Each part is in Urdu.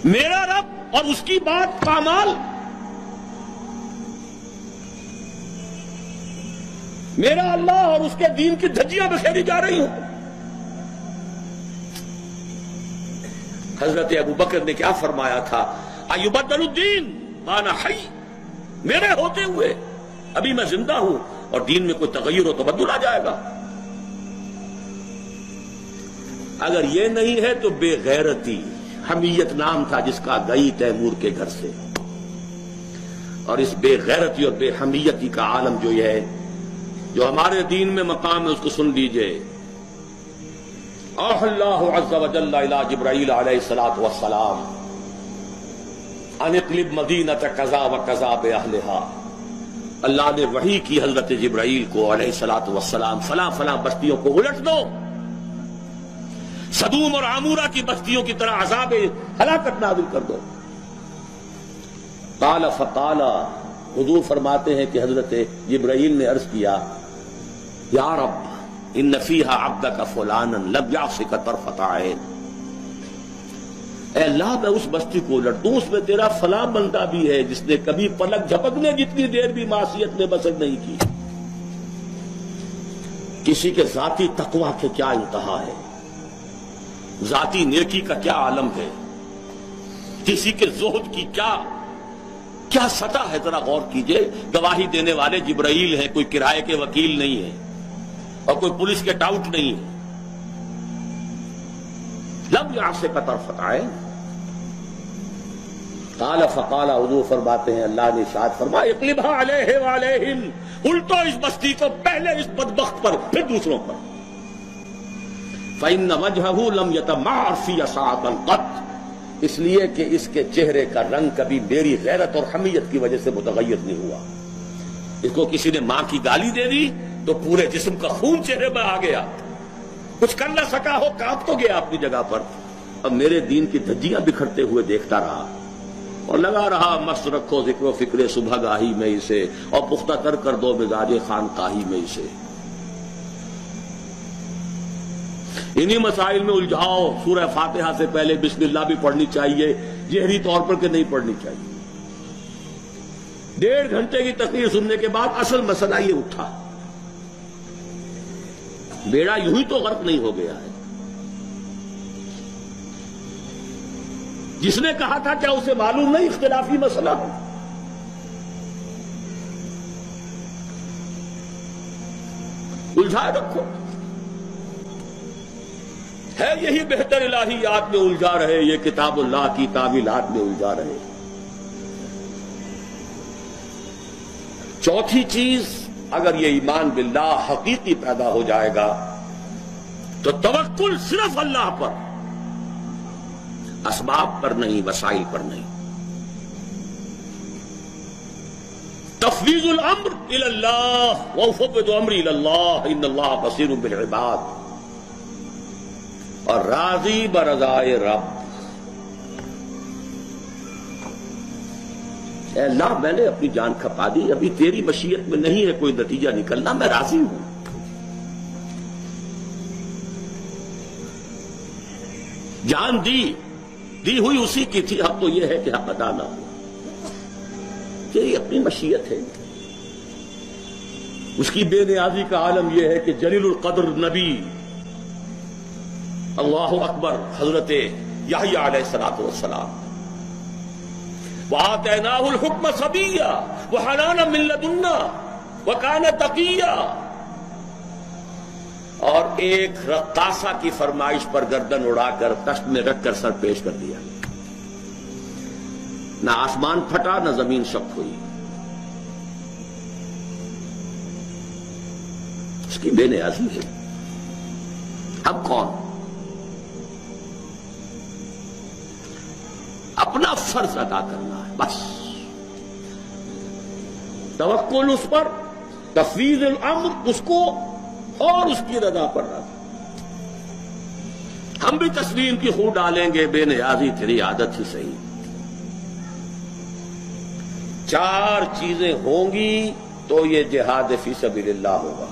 میرا رب اور اس کی بات پامال، میرا اللہ اور اس کے دین کی دھجیاں بکھیری جا رہی ہوں۔ حضرت ابوبکر نے کیا فرمایا تھا؟ ایبدل الدین وانا حی، میرے ہوتے ہوئے ابھی میں زندہ ہوں اور دین میں کوئی تغیر و تبدل آ جائے گا؟ اگر یہ نہیں ہے تو بے غیرتی، حمیت نام تھا جس کا گئی تیمور کے گھر سے، اور اس بے غیرتی اور بے حمیتی کا عالم جو یہ ہے، جو ہمارے دین میں مقام ہے، اس کو سن لیجئے۔ اوحى اللہ عز وجل الى جبرائیل علیہ الصلوۃ والسلام ان اقلب مدینۃ کذا وکذا باہلھا، اللہ نے وحی کی حضرت جبرائیل کو علیہ الصلوۃ والسلام، فلاں فلاں بستیوں کو الٹ دو، سدوم اور عمورہ کی بستیوں کی طرح عذاب ہلاکت نازل کر دو۔ قال فقال، حضور فرماتے ہیں کہ حضرت جبرائیل نے عرض کیا، یا رب ان فیہا عبدک فلانا لم یعصک طرفۃ عین، اے اللہ میں اس بستی کو الٹ دوں، اس میں تیرا فلاں بندہ بھی ہے جس نے کبھی پلک جھپکنے جتنی دیر بھی معصیت میں بسر نہیں کی۔ کسی کے ذاتی تقویٰ کے کیا انتہا ہے، ذاتی نیکی کا کیا عالم ہے، کسی کے زہد کی کیا سطح ہے، ذرا غور کیجئے۔ گواہی دینے والے جبرائیل ہیں، کوئی کرائے کے وکیل نہیں ہے اور کوئی پولیس کے ٹاؤٹ نہیں ہے۔ لم یعصک طرفۃ عین، قال فقال، حضور فرماتے ہیں اللہ نے ارشاد فرمایا، اقلبھا علیہ وعلیہم، الٹو اس بستی کو، پہلے اس بدبخت پر پھر دوسروں پر۔ فإن وجهه لم يتمعر في ساعة قط، اس لیے کہ اس کے چہرے کا رنگ کبھی میری غیرت اور حمیت کی وجہ سے متغیر نہیں ہوا۔ اس کو کسی نے ماں کی گالی دے دی تو پورے جسم کا خون چہرے میں آ گیا، کچھ کر نہ سکا ہو، کانپ تو گیا اپنی جگہ پر۔ اب میرے دین کی دھجیاں بکھرتے ہوئے دیکھتا رہا اور لگا رہا، مست رکھو ذکر و فکر صبح گاہی میں اسے، اور پختہ کر دو مزاج خانقاہی میں اسے۔ انہی مسائل میں الجھاؤ۔ سورہ فاتحہ سے پہلے بسم اللہ بھی پڑھنی چاہیے، جہری طور پر کہ نہیں پڑھنی چاہیے۔ 1.5 گھنٹے کی تقریر سننے کے بعد اصل مسئلہ یہ اٹھا، بیڑا یوں ہی تو غرق نہیں ہو گیا ہے۔ جس نے کہا تھا کیا اسے معلوم نہیں اختلافی مسئلہ ہے؟ الجھائے رکھو، ہے یہی بہتر الہیات میں الجھا رہے، یہ کتاب اللہ کی تعویلات میں الجھا رہے۔ چوتھی چیز، اگر یہ ایمان باللہ حقیقی پیدا ہو جائے گا تو توکل صرف اللہ پر، اسباب پر نہیں، وسائل پر نہیں۔ تفویض الامر الی اللہ، وافوض امری الی اللہ ان اللہ بصیر بالعباد، اور راضی برضائے رب۔ اے اللہ میں نے اپنی جان کھپا دی، ابھی تیری مشیت میں نہیں ہے کوئی نتیجہ نکلنا، میں راضی ہوں۔ جان دی ہوئی اسی کی تھی، اب تو یہ ہے کہ حق ادا نہ ہو، تیری اپنی مشیت ہے۔ اس کی بے نیازی کا عالم یہ ہے کہ جلیل القدر نبی، اللہ اکبر، حضرت یحییٰ علیہ السلام، وآتیناہ الحکم صبیا وحنانا من لدنا وکان تقیا، اور ایک رقاصہ کی فرمائش پر گردن اڑا کر تشت میں رکھ کر سر پیش کر دیا، نہ آسمان پھٹا نہ زمین شق ہوئی۔ اس کی بے نیازی ہے۔ اب کون؟ اپنا فرض ادا کرنا ہے بس، توکل اس پر، تفویض الامر اس کو، اور اس کی رضا پر رضا۔ ہم بھی تسلیم کی خو ڈالیں گے، بے نیازی تیری عادت ہی صحیح۔ 4 چیزیں ہوں گی تو یہ جہاد فی سبیل اللہ ہوگا،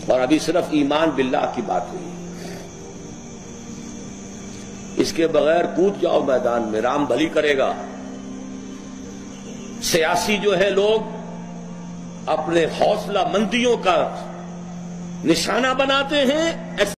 اور ابھی صرف ایمان باللہ کی بات ہوئی۔ اس کے بغیر کود جاؤ میدان میں، رام بھلی کرے گا۔ سیاسی جو ہے لوگ اپنے حوصلہ مندیوں کا نشانہ بناتے ہیں۔